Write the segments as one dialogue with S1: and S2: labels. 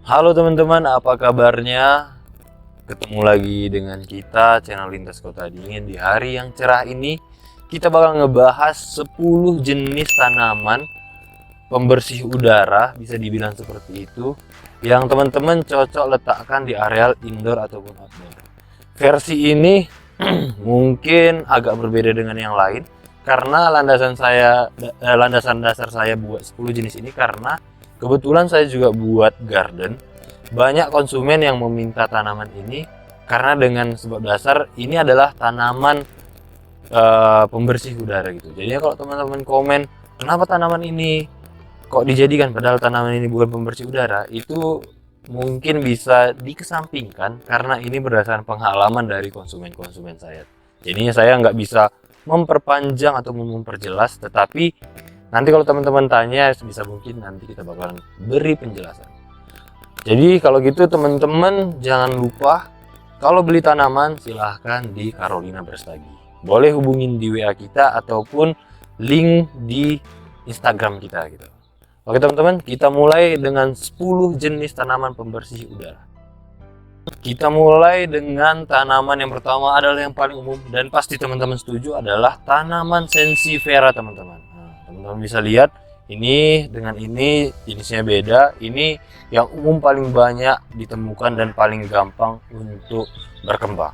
S1: Halo teman-teman, apa kabarnya? Ketemu lagi dengan kita, channel Lintas Kota Dingin. Di hari yang cerah ini, kita bakal ngebahas 10 jenis tanaman pembersih udara, bisa dibilang seperti itu, yang teman-teman cocok letakkan di areal indoor ataupun outdoor. Versi ini mungkin agak berbeda dengan yang lain, karena landasan dasar saya buat 10 jenis ini karena kebetulan saya juga buat garden. Banyak konsumen yang meminta tanaman ini karena dengan sebab dasar ini adalah tanaman pembersih udara gitu. Jadi kalau teman-teman komen kenapa tanaman ini kok dijadikan padahal tanaman ini bukan pembersih udara, itu mungkin bisa dikesampingkan karena ini berdasarkan pengalaman dari konsumen-konsumen saya. Jadinya saya nggak bisa memperpanjang atau memperjelas, tetapi nanti kalau teman-teman tanya, bisa mungkin nanti kita bakalan beri penjelasan. Jadi kalau gitu teman-teman jangan lupa, kalau beli tanaman silahkan di Carolina Berstagi. Boleh hubungin di WA kita ataupun link di Instagram kita gitu. Oke teman-teman, kita mulai dengan 10 jenis tanaman pembersih udara. Kita mulai dengan tanaman yang pertama adalah yang paling umum dan pasti teman-teman setuju, adalah tanaman Sansevieria teman-teman. Teman-teman bisa lihat ini dengan ini jenisnya beda. Ini yang umum paling banyak ditemukan dan paling gampang untuk berkembang.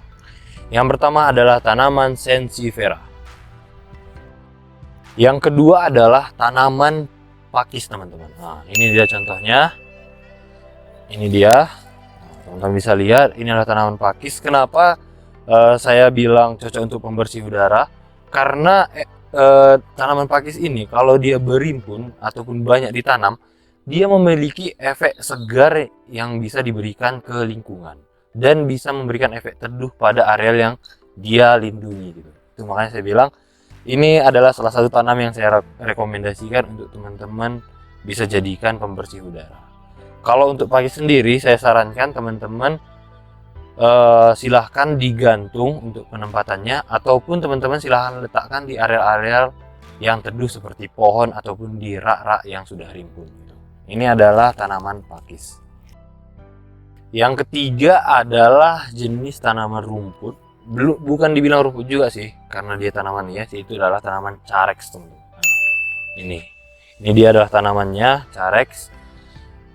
S1: Yang pertama adalah tanaman Sansevieria. Yang kedua adalah tanaman pakis teman-teman. Nah, ini dia contohnya. Ini dia. Teman-teman bisa lihat ini adalah tanaman pakis. Kenapa saya bilang cocok untuk pembersih udara? Karena tanaman pakis ini kalau dia berimpun ataupun banyak ditanam, dia memiliki efek segar yang bisa diberikan ke lingkungan dan bisa memberikan efek teduh pada areal yang dia lindungi gitu. Itu makanya saya bilang ini adalah salah satu tanam yang saya rekomendasikan untuk teman-teman bisa jadikan pembersih udara. Kalau untuk pakis sendiri, saya sarankan teman-teman silahkan digantung untuk penempatannya, ataupun teman-teman silahkan letakkan di area-area yang teduh seperti pohon ataupun di rak-rak yang sudah rimbun gitu. Ini adalah tanaman pakis. Yang ketiga adalah jenis tanaman rumput. Bukan dibilang rumput juga sih, karena dia tanaman hias, itu adalah tanaman carex teman-teman. Ini dia adalah tanamannya, carex.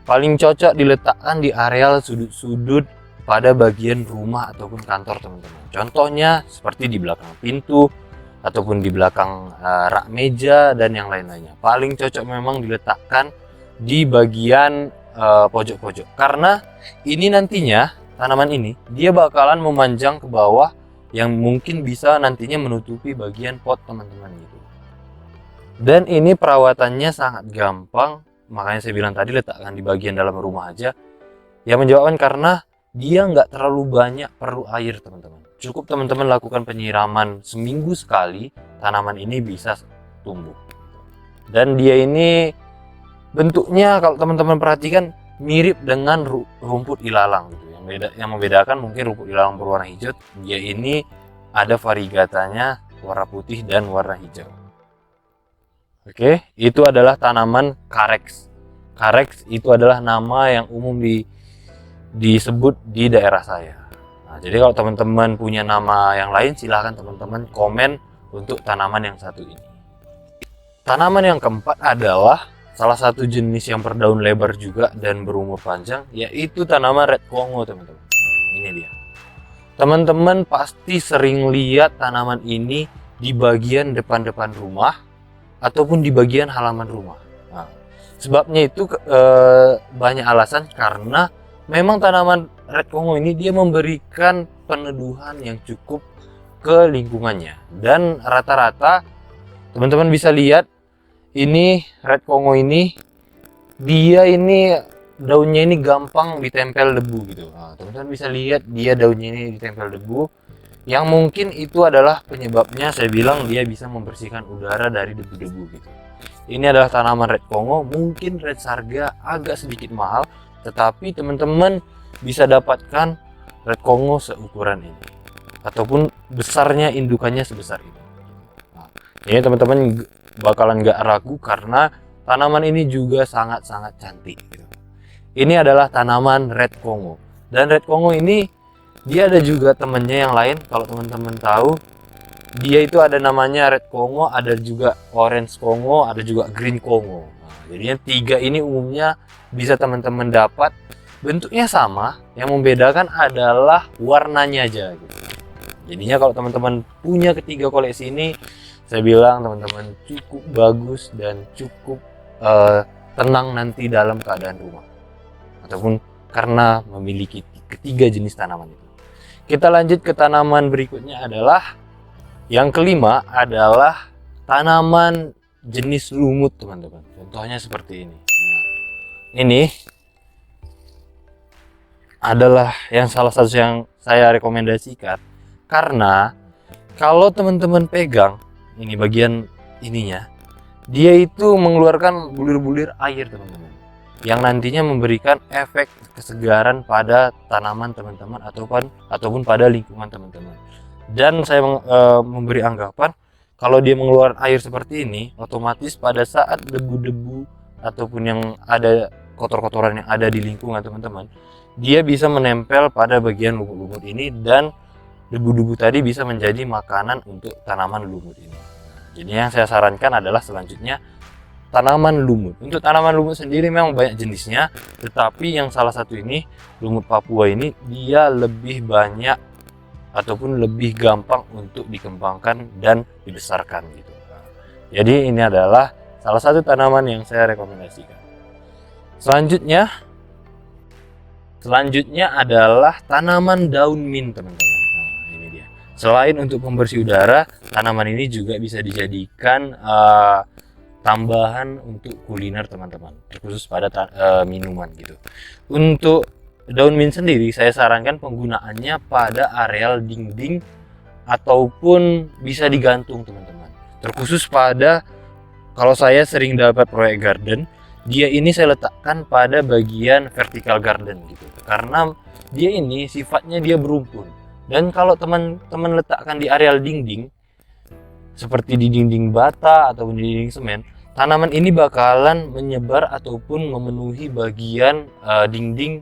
S1: Paling cocok diletakkan di areal sudut-sudut pada bagian rumah ataupun kantor teman-teman. Contohnya seperti di belakang pintu ataupun di belakang rak meja dan yang lain-lainnya. Paling cocok memang diletakkan di bagian pojok-pojok, karena ini nantinya tanaman ini dia bakalan memanjang ke bawah yang mungkin bisa nantinya menutupi bagian pot teman-teman gitu. Dan ini perawatannya sangat gampang, makanya saya bilang tadi letakkan di bagian dalam rumah aja. Yang menyebabkan karena dia nggak terlalu banyak perlu air teman-teman. Cukup teman-teman lakukan penyiraman seminggu sekali, tanaman ini bisa tumbuh. Dan dia ini bentuknya kalau teman-teman perhatikan mirip dengan rumput ilalang gitu. Yang membedakan mungkin rumput ilalang berwarna hijau, dia ini ada variegatanya warna putih dan warna hijau. Oke, itu adalah tanaman carex. Carex itu adalah nama yang umum disebut di daerah saya. Nah, jadi kalau teman-teman punya nama yang lain, silahkan teman-teman komen untuk tanaman yang satu ini. Tanaman yang keempat adalah salah satu jenis yang berdaun lebar juga dan berumur panjang, yaitu tanaman red Congo teman-teman. Ini dia. Teman-teman pasti sering lihat tanaman ini di bagian depan-depan rumah ataupun di bagian halaman rumah. Nah, sebabnya itu banyak alasan, karena memang tanaman red Congo ini dia memberikan peneduhan yang cukup ke lingkungannya. Dan rata-rata teman-teman bisa lihat ini red Congo ini dia ini daunnya ini gampang ditempel debu gitu. Nah, teman-teman bisa lihat dia daunnya ini ditempel debu, yang mungkin itu adalah penyebabnya saya bilang dia bisa membersihkan udara dari debu-debu gitu. Ini adalah tanaman red Congo. Mungkin red Sarga agak sedikit mahal, tetapi teman-teman bisa dapatkan red Congo seukuran ini ataupun besarnya indukannya sebesar ini. Nah, ini teman-teman bakalan nggak ragu karena tanaman ini juga sangat-sangat cantik gitu. Ini adalah tanaman Red Congo. Dan Red Congo ini dia ada juga temennya yang lain. Kalau teman-teman tahu, dia itu ada namanya Red Congo, ada juga Orange Congo, ada juga Green Congo. Nah, jadinya 3 ini umumnya bisa teman-teman dapat. Bentuknya sama, yang membedakan adalah warnanya aja gitu. Jadinya kalau teman-teman punya ketiga koleksi ini, saya bilang teman-teman cukup bagus dan cukup tenang nanti dalam keadaan rumah, ataupun karena memiliki ketiga jenis tanaman itu. Kita lanjut ke tanaman berikutnya adalah yang kelima adalah tanaman jenis lumut, teman-teman. Contohnya seperti ini. Nah, ini adalah yang salah satu yang saya rekomendasikan, karena kalau teman-teman pegang ini bagian ininya, dia itu mengeluarkan bulir-bulir air, teman-teman, yang nantinya memberikan efek kesegaran pada tanaman teman-teman ataupun pada lingkungan teman-teman. Dan saya memberi anggapan kalau dia mengeluarkan air seperti ini, otomatis pada saat debu-debu ataupun yang ada kotor-kotoran yang ada di lingkungan teman-teman, dia bisa menempel pada bagian lumut-lumut ini, dan debu-debu tadi bisa menjadi makanan untuk tanaman lumut ini. Jadi yang saya sarankan adalah selanjutnya tanaman lumut. Untuk tanaman lumut sendiri memang banyak jenisnya, tetapi yang salah satu ini, lumut Papua ini, dia lebih banyak ataupun lebih gampang untuk dikembangkan dan dibesarkan gitu. Jadi ini adalah salah satu tanaman yang saya rekomendasikan. Selanjutnya adalah tanaman daun mint, teman-teman. Nah, ini dia. Selain untuk pembersih udara, tanaman ini juga bisa dijadikan tambahan untuk kuliner, teman-teman, terkhusus pada minuman gitu. Untuk daun mint sendiri saya sarankan penggunaannya pada areal dinding ataupun bisa digantung, teman-teman. Terkhusus pada, kalau saya sering dapat proyek garden, dia ini saya letakkan pada bagian vertical garden gitu, karena dia ini sifatnya dia berumpun. Dan kalau teman-teman letakkan di areal dinding seperti di dinding bata ataupun di dinding semen, tanaman ini bakalan menyebar ataupun memenuhi bagian dinding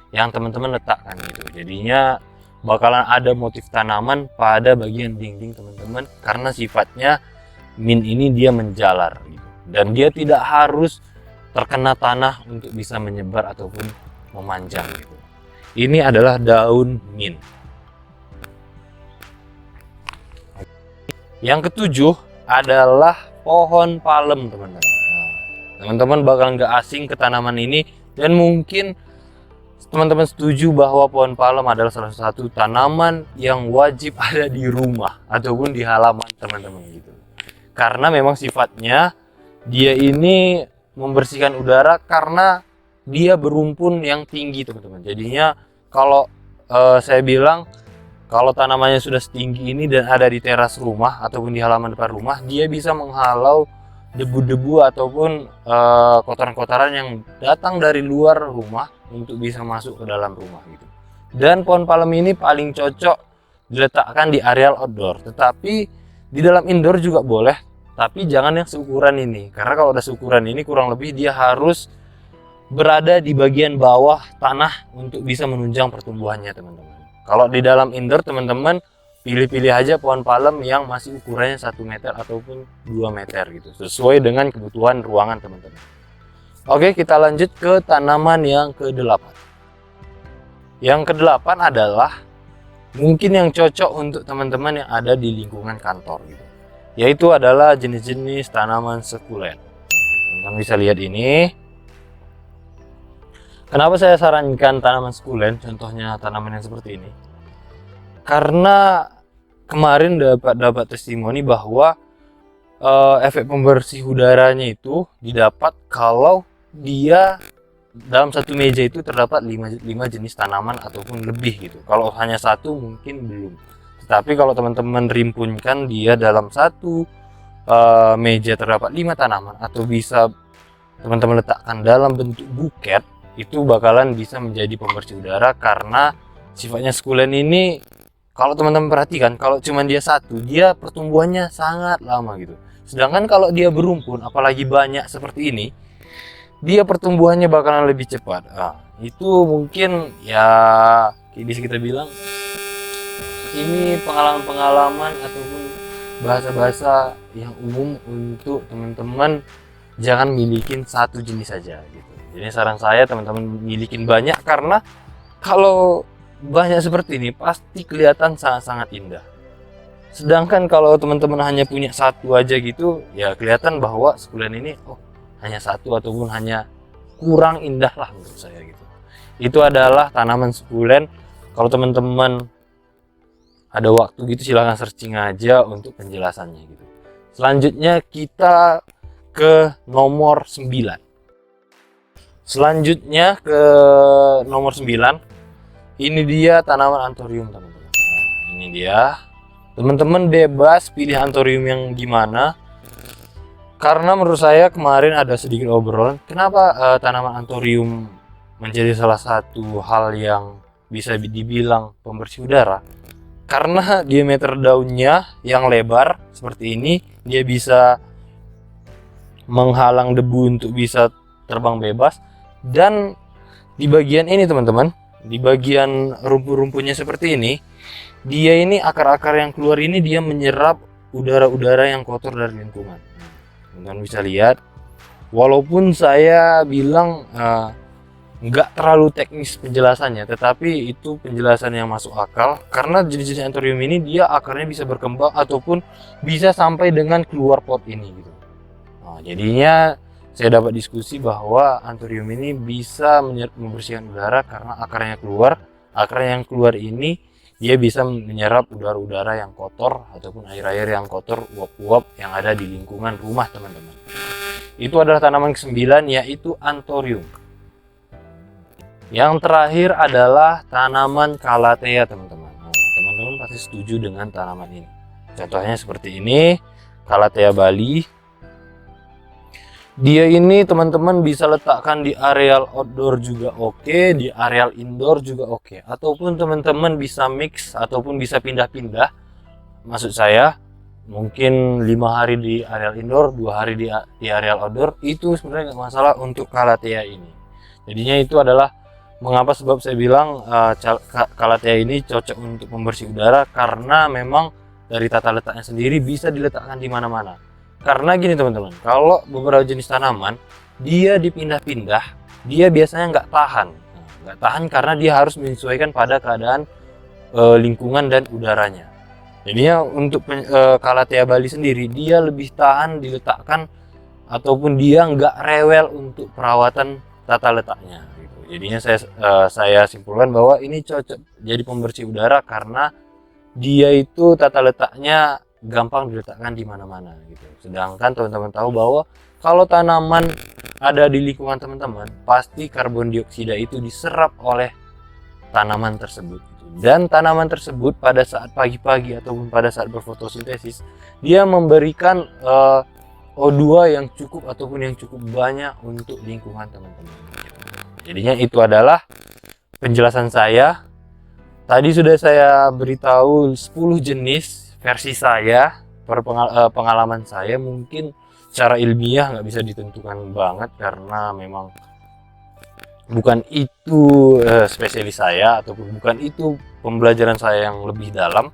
S1: yang teman-teman letakkan gitu. Jadinya bakalan ada motif tanaman pada bagian dinding teman-teman, karena sifatnya mint ini dia menjalar gitu. Dan dia tidak harus terkena tanah untuk bisa menyebar ataupun memanjang gitu. Ini adalah daun mint. Yang ketujuh adalah pohon palem, teman-teman. Nah, teman-teman bakal nggak asing ke tanaman ini, dan mungkin teman-teman setuju bahwa pohon palem adalah salah satu tanaman yang wajib ada di rumah ataupun di halaman teman-teman gitu. Karena memang sifatnya dia ini membersihkan udara karena dia berumpun yang tinggi, teman-teman. Jadinya kalau saya bilang kalau tanamannya sudah setinggi ini dan ada di teras rumah ataupun di halaman depan rumah, dia bisa menghalau debu-debu ataupun kotoran-kotoran yang datang dari luar rumah untuk bisa masuk ke dalam rumah gitu. Dan pohon palem ini paling cocok diletakkan di areal outdoor, tetapi di dalam indoor juga boleh, tapi jangan yang seukuran ini, karena kalau udah seukuran ini kurang lebih dia harus berada di bagian bawah tanah untuk bisa menunjang pertumbuhannya, teman-teman. Kalau di dalam indoor, teman-teman pilih-pilih aja pohon palem yang masih ukurannya 1 meter ataupun 2 meter gitu, sesuai dengan kebutuhan ruangan teman-teman. Oke, kita lanjut ke tanaman yang ke-8. Yang ke-8 adalah mungkin yang cocok untuk teman-teman yang ada di lingkungan kantor gitu, yaitu adalah jenis-jenis tanaman sukulen. Teman-teman bisa lihat ini. Kenapa saya sarankan tanaman sukulen, contohnya tanaman yang seperti ini? Karena kemarin dapat testimoni bahwa efek pembersih udaranya itu didapat kalau dia dalam satu meja itu terdapat 5 jenis tanaman ataupun lebih gitu. Kalau hanya satu mungkin belum. Tetapi kalau teman-teman rimpunkan dia dalam satu meja terdapat 5 tanaman, atau bisa teman-teman letakkan dalam bentuk buket, itu bakalan bisa menjadi pembersih udara. Karena sifatnya sukulen ini, kalau teman-teman perhatikan, kalau cuma dia satu, dia pertumbuhannya sangat lama gitu. Sedangkan kalau dia berumpun, apalagi banyak seperti ini, dia pertumbuhannya bakalan lebih cepat. Itu mungkin ya bisa kita bilang ini pengalaman-pengalaman ataupun bahasa-bahasa yang umum untuk teman-teman jangan milikin satu jenis saja gitu. Jadi saran saya teman-teman milikin banyak, karena kalau banyak seperti ini pasti kelihatan sangat-sangat indah. Sedangkan kalau teman-teman hanya punya satu aja gitu, ya kelihatan bahwa sekulen ini hanya satu ataupun hanya kurang indah lah menurut saya gitu. Itu adalah tanaman sekulen. Kalau teman-teman ada waktu gitu silahkan searching aja untuk penjelasannya gitu. Selanjutnya kita ke nomor 9. Selanjutnya ke nomor 9. Ini dia tanaman anthurium teman-teman. Ini dia. Teman-teman bebas pilih anthurium yang gimana. Karena menurut saya kemarin ada sedikit obrolan, kenapa tanaman anthurium menjadi salah satu hal yang bisa dibilang pembersih udara. Karena diameter daunnya yang lebar seperti ini, dia bisa menghalang debu untuk bisa terbang bebas. Dan di bagian ini teman-teman, di bagian rumput-rumputnya seperti ini, dia ini akar-akar yang keluar ini dia menyerap udara-udara yang kotor dari lingkungan. Teman-teman bisa lihat, walaupun saya bilang nggak terlalu teknis penjelasannya, tetapi itu penjelasan yang masuk akal, karena jenis-jenis anthurium ini dia akarnya bisa berkembang ataupun bisa sampai dengan keluar pot ini gitu. Nah, jadinya saya dapat diskusi bahwa anthurium ini bisa membersihkan udara karena akarnya keluar. Akar yang keluar ini dia bisa menyerap udara-udara yang kotor ataupun air-air yang kotor, uap-uap yang ada di lingkungan rumah teman-teman. Itu adalah tanaman ke-9, yaitu anthurium. Yang terakhir adalah tanaman calathea teman-teman. Teman-teman pasti setuju dengan tanaman ini. Contohnya seperti ini, calathea Bali. Dia ini teman-teman bisa letakkan di areal outdoor juga oke, di areal indoor juga oke. Ataupun teman-teman bisa mix ataupun bisa pindah-pindah. Maksud saya mungkin 5 hari di areal indoor, 2 hari di areal outdoor. Itu sebenarnya nggak masalah untuk calathea ini. Jadinya itu adalah mengapa sebab saya bilang calathea ini cocok untuk pembersih udara, karena memang dari tata letaknya sendiri bisa diletakkan di mana-mana. Karena gini teman-teman, kalau beberapa jenis tanaman dia dipindah-pindah, dia biasanya nggak tahan. Nggak tahan karena dia harus menyesuaikan pada keadaan lingkungan dan udaranya. Jadinya untuk calathea Bali sendiri dia lebih tahan diletakkan ataupun dia nggak rewel untuk perawatan tata letaknya. Jadinya saya simpulkan bahwa ini cocok jadi pembersih udara karena dia itu tata letaknya gampang diletakkan di mana-mana gitu. Sedangkan teman-teman tahu bahwa kalau tanaman ada di lingkungan teman-teman, pasti karbon dioksida itu diserap oleh tanaman tersebut gitu. Dan tanaman tersebut pada saat pagi-pagi ataupun pada saat berfotosintesis, dia memberikan O2 yang cukup ataupun yang cukup banyak untuk lingkungan teman-teman. Jadinya itu adalah penjelasan saya. Tadi sudah saya beritahu 10 jenis versi saya, pengalaman saya. Mungkin secara ilmiah nggak bisa ditentukan banget karena memang bukan itu spesialis saya ataupun bukan itu pembelajaran saya yang lebih dalam.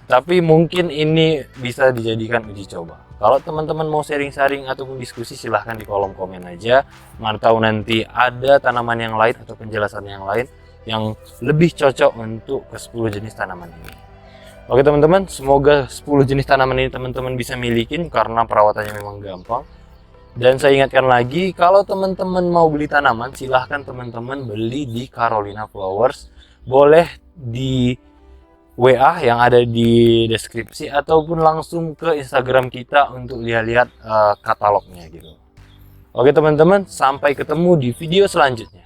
S1: Tapi mungkin ini bisa dijadikan uji coba. Kalau teman-teman mau sharing-sharing ataupun diskusi, silahkan di kolom komen aja. Mana tahu nanti ada tanaman yang lain atau penjelasan yang lain yang lebih cocok untuk ke 10 jenis tanaman ini. Oke teman-teman, semoga 10 jenis tanaman ini teman-teman bisa milikin karena perawatannya memang gampang. Dan saya ingatkan lagi, kalau teman-teman mau beli tanaman, silahkan teman-teman beli di Carolina Flowers. Boleh di WA yang ada di deskripsi ataupun langsung ke Instagram kita untuk lihat-lihat katalognya gitu. Oke teman-teman, sampai ketemu di video selanjutnya.